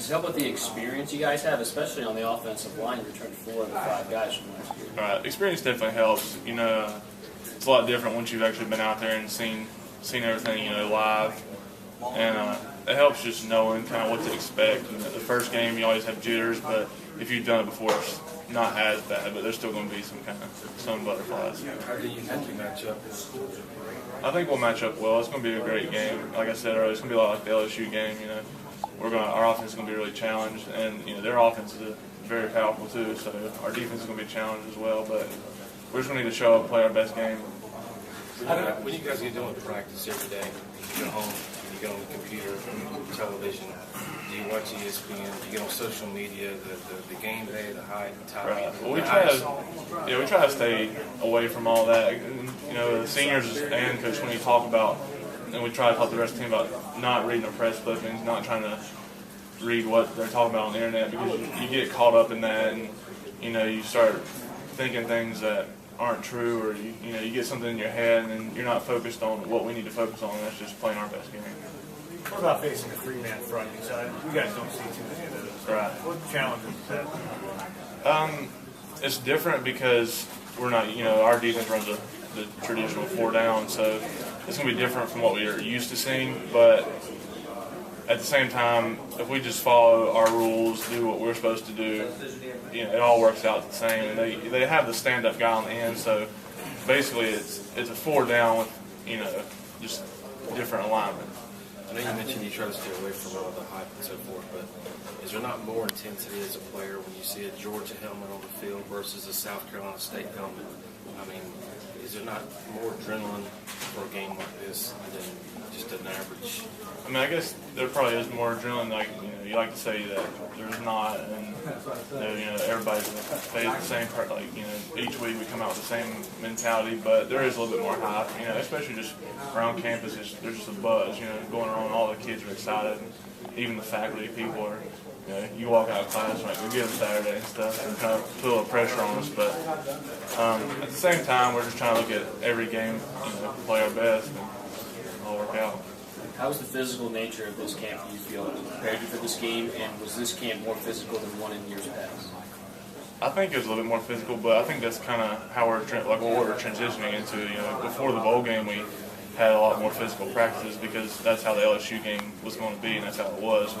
Just how about the experience you guys have, especially on the offensive line? You returned 4 of the 5 guys from last year. Right, experience definitely helps. You know, it's a lot different once you've actually been out there and seen everything, you know, live. And it helps just knowing kind of what to expect. You know, the first game you always have jitters, but if you've done it before, it's not as bad. But there's still going to be some butterflies. How do you think you match up? I think we'll match up well. It's going to be a great game. Like I said earlier, it's going to be a lot like the LSU game. You know, our offense is going to be really challenged, and you know their offense is very powerful too. So our defense is going to be challenged as well. But we're just going to need to show up, and play our best game. When you guys get doing practice every day, you go home, you get on the computer, television, do you watch ESPN, do you get on social media, the game day, the high, the top? Right. Well, we try to stay away from all that. You know, the seniors and Coach when we talk about, and we try to talk to the rest of the team about not reading the press clippings, not trying to read what they're talking about on the internet, because you get caught up in that, and you know you start thinking things that aren't true, or you know you get something in your head, and then you're not focused on what we need to focus on, and that's just playing our best game. What about facing a 3-man front? You guys don't see too many of those. Right. What challenges is that? It's different because we're not, you know, our defense runs the traditional 4 down, so it's going to be different from what we are used to seeing. But at the same time, if we just follow our rules, do what we're supposed to do, you know, it all works out the same. And they have the stand-up guy on the end, so basically it's a 4 down with, you know, just different alignment. I know you mentioned you try to stay away from all the hype and so forth, but is there not more intensity as a player when you see a Georgia helmet on the field versus a South Carolina State helmet? I mean, is there not more adrenaline for a game like this than just an average? I mean, I guess there probably is more adrenaline. Like, you know, you like to say that there's not, and you know, everybody's plays the same part. Like, you know, each week we come out with the same mentality, but there is a little bit more hype. You know, especially just around campus, there's just a buzz. You know, going around. All the kids are excited. Even the faculty, people are. You know, you walk out of class like we get them Saturday and stuff, and kind of put a little pressure on us. But at the same time, we're just trying to look at every game, you know, play our best, and all work out. How's the physical nature of this camp, do you feel, prepared you for this game, and was this camp more physical than one in years past? I think it was a little bit more physical, but I think that's kind of how what we're transitioning into. You know, before the bowl game, we had a lot more physical practices because that's how the LSU game was going to be, and that's how it was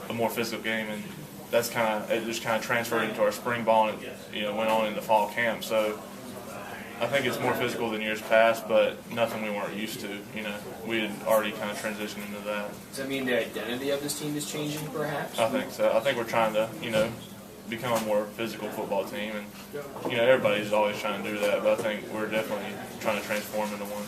a more physical game, and that's it just kind of transferred into our spring ball, and you know went on in the fall camp. So I think it's more physical than years past, but nothing we weren't used to. You know, we had already kind of transitioned into that. Does that mean the identity of this team is changing, perhaps? I think so. I think we're trying to, you know, become a more physical football team, and you know, everybody's always trying to do that, but I think we're definitely trying to transform into one.